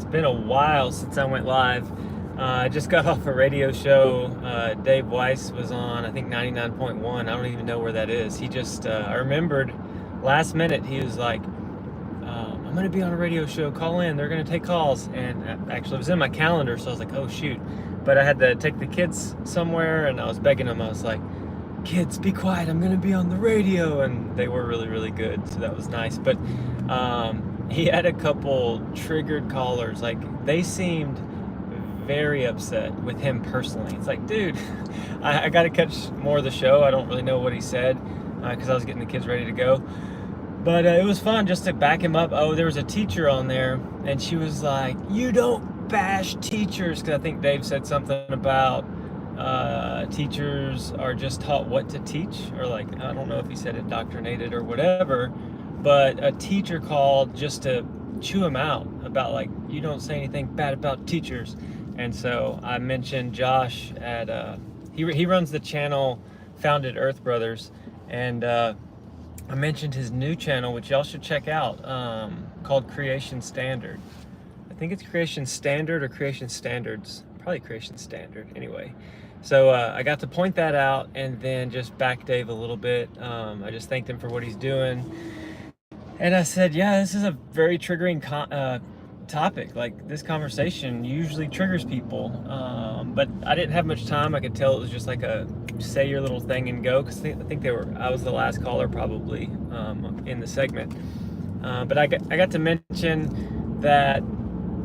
It's been a while since I went live. I just got off a radio show. Dave Weiss was on, I think 99.1. I don't even know where that is. He just, I remembered last minute, he was like, I'm going to be on a radio show. Call in. They're going to take calls. And actually, it was in my calendar, so I was like, oh, shoot. But I had to take the kids somewhere, and I was begging them. I was like, kids, be quiet. I'm going to be on the radio. And they were really, really good, so that was nice. But he had a couple triggered callers. Like, they seemed very upset with him personally. It's like, dude, I got to catch more of the show. I don't really know what he said because I was getting the kids ready to go. But it was fun just to back him up. Oh, there was a teacher on there, and she was like, you don't bash teachers, because I think Dave said something about teachers are just taught what to teach, or like, I don't know if he said indoctrinated or whatever, but a teacher called just to chew him out about, like, you don't say anything bad about teachers. And so I mentioned Josh at, he runs the channel Founded Earth Brothers, and I mentioned his new channel, which y'all should check out, called Creation Standard. I think it's Creation Standard or Creation Standards. Probably Creation Standard, anyway. So I got to point that out and then just back Dave a little bit. I just thanked him for what he's doing. And I said, yeah, this is a very triggering topic. Like, this conversation usually triggers people. But I didn't have much time. I could tell it was just like a say your little thing and go, because I think I was the last caller probably in the segment. But I got to mention that,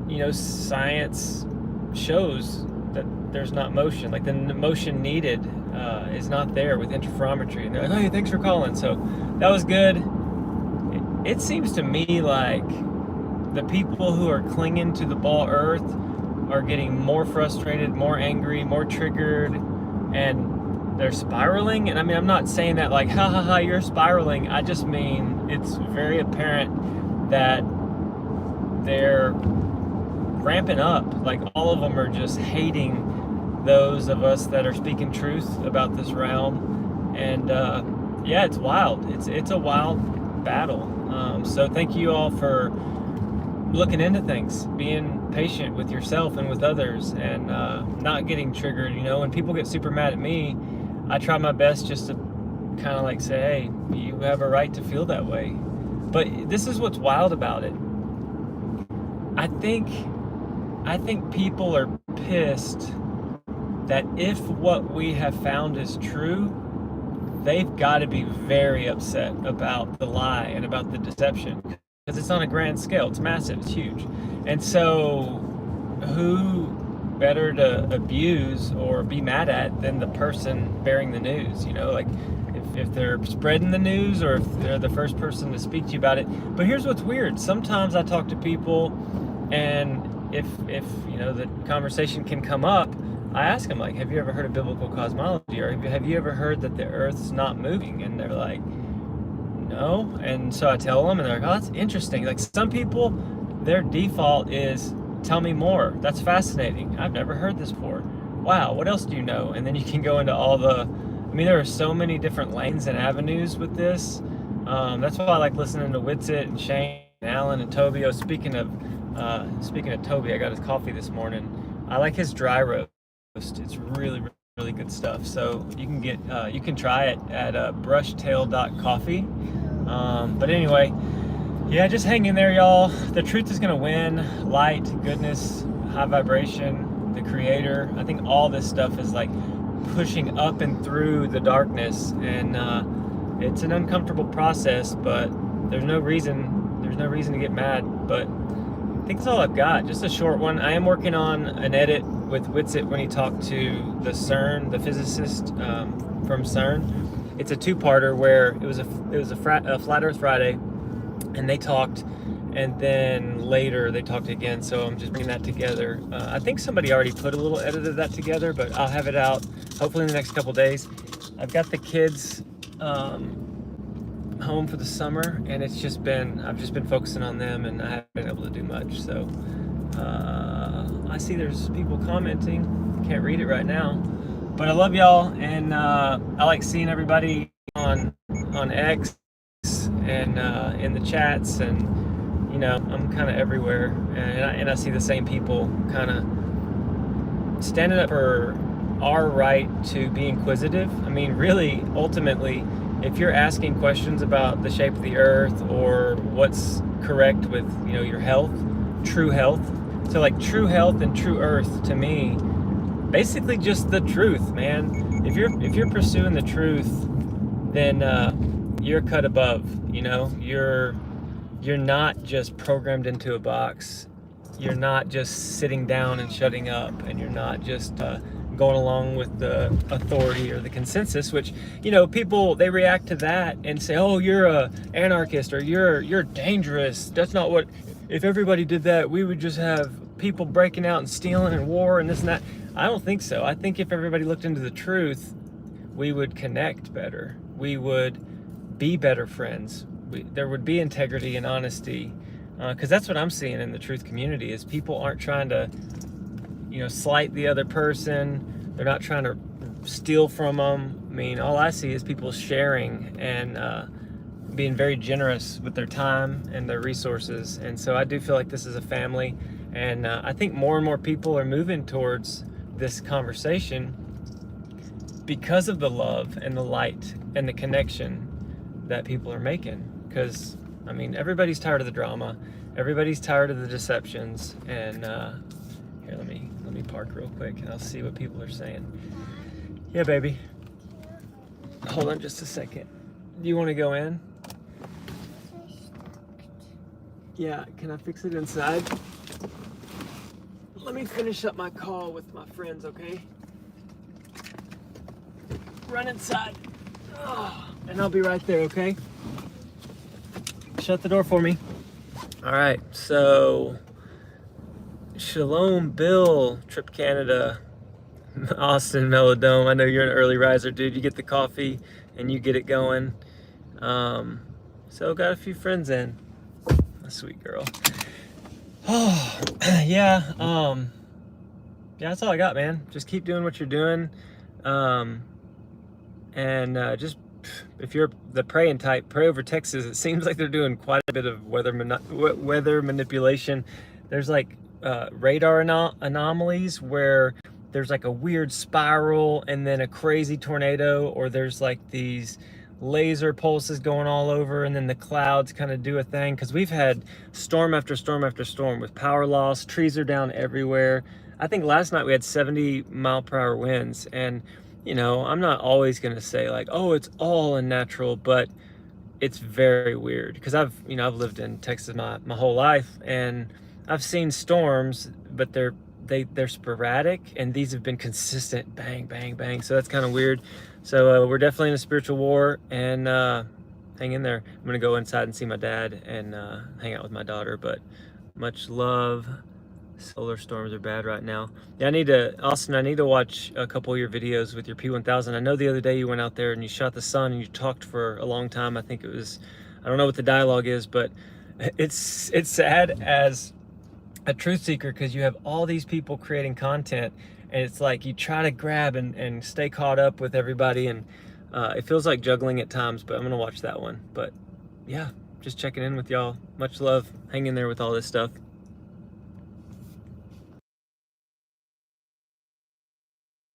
you know, science shows that there's not motion. Like, the motion needed is not there with interferometry. And they're like, hey, thanks for calling. So that was good. It seems to me like the people who are clinging to the ball Earth are getting more frustrated, more angry, more triggered, and they're spiraling. And I mean, I'm not saying that like, ha ha ha, you're spiraling. I just mean it's very apparent that they're ramping up. Like, all of them are just hating those of us that are speaking truth about this realm. And yeah, it's wild. It's a wild battle. So thank you all for looking into things, being patient with yourself and with others, and not getting triggered. You know, when people get super mad at me, I try my best just to kind of like say, hey, you have a right to feel that way. But this is what's wild about it. I think people are pissed that if what we have found is true, they've got to be very upset about the lie and about the deception, because it's on a grand scale. It's massive. It's huge. And so who better to abuse or be mad at than the person bearing the news? You know, like, if they're spreading the news, or if they're the first person to speak to you about it. But here's what's weird. Sometimes I talk to people, and if you know, the conversation can come up, I ask them, like, have you ever heard of biblical cosmology? Or have you ever heard that the Earth's not moving? And they're like, no. And so I tell them, and they're like, oh, that's interesting. Like, some people, their default is, tell me more. That's fascinating. I've never heard this before. Wow, what else do you know? And then you can go into all the, I mean, there are so many different lanes and avenues with this. That's why I like listening to Witsit and Shane and Alan and Toby. Oh, speaking of Toby, I got his coffee this morning. I like his dry roast. It's really, really good stuff. So you can get, you can try it at brushtail.coffee. But anyway, yeah, just hang in there, y'all. The truth is gonna win. Light, goodness, high vibration, the creator. I think all this stuff is like pushing up and through the darkness, and it's an uncomfortable process, but there's no reason to get mad. But I think that's all I've got. Just a short one. I am working on an edit with Witsit when he talked to the CERN, the physicist from CERN. It's a two-parter where it was a Flat Earth Friday, and they talked, and then later they talked again. So I'm just bringing that together. I think somebody already put a little edit of that together, but I'll have it out hopefully in the next couple days. I've got the kids home for the summer, and I've just been focusing on them, and I haven't been able to do much. So I see there's people commenting. Can't read it right now, but I love y'all, and I like seeing everybody on X and in the chats, and you know, I'm kind of everywhere, and I see the same people kind of standing up for our right to be inquisitive. I mean, really, ultimately, if you're asking questions about the shape of the earth or what's correct with, you know, your health, true health. So like true health and true earth to me, basically just the truth, man. If you're pursuing the truth, then you're cut above, you know. You're not just programmed into a box. You're not just sitting down and shutting up, and you're not just going along with the authority or the consensus, which, you know, people, they react to that and say, oh, you're a anarchist, or you're dangerous. That's not what, if everybody did that, we would just have people breaking out and stealing and war and this and that. I don't think so. I think if everybody looked into the truth, we would connect better. We would be better friends. There would be integrity and honesty, because that's what I'm seeing in the truth community is people aren't trying to, you know, slight the other person. They're not trying to steal from them. I mean, all I see is people sharing and being very generous with their time and their resources. And so I do feel like this is a family, and I think more and more people are moving towards this conversation because of the love and the light and the connection that people are making. Because, I mean, everybody's tired of the drama. Everybody's tired of the deceptions. And here, let me park real quick and I'll see what people are saying. Yeah, baby. Hold on just a second. Do you want to go in? Yeah, can I fix it inside? Let me finish up my call with my friends, okay? Run inside. Oh, and I'll be right there, okay? Shut the door for me. All right, so Shalom Bill, Trip Canada, Austin Melodome. I know you're an early riser, dude. You get the coffee and you get it going. So got a few friends in. A sweet girl. Oh, yeah. Yeah, that's all I got, man. Just keep doing what you're doing. And just, if you're the praying type, pray over Texas. It seems like they're doing quite a bit of weather manipulation. There's like radar anomalies where there's like a weird spiral and then a crazy tornado, or there's like these laser pulses going all over, and then the clouds kind of do a thing, because we've had storm after storm after storm with power loss. Trees are down everywhere. I think last night we had 70-mile-per-hour winds, and you know, I'm not always gonna say like, oh, it's all unnatural, but it's very weird, because I've lived in Texas my whole life, and I've seen storms, but they're sporadic, and these have been consistent, bang, bang, bang. So that's kind of weird. So we're definitely in a spiritual war, and hang in there. I'm gonna go inside and see my dad and hang out with my daughter, but much love. Solar storms are bad right now. Yeah, Austin, I need to watch a couple of your videos with your P1000. I know the other day you went out there and you shot the sun and you talked for a long time. I think it was, I don't know what the dialogue is, but it's sad as a truth seeker, because you have all these people creating content, and it's like you try to grab and stay caught up with everybody, and it feels like juggling at times, but I'm gonna watch that one. But yeah, just checking in with y'all. Much love. Hang in there with all this stuff.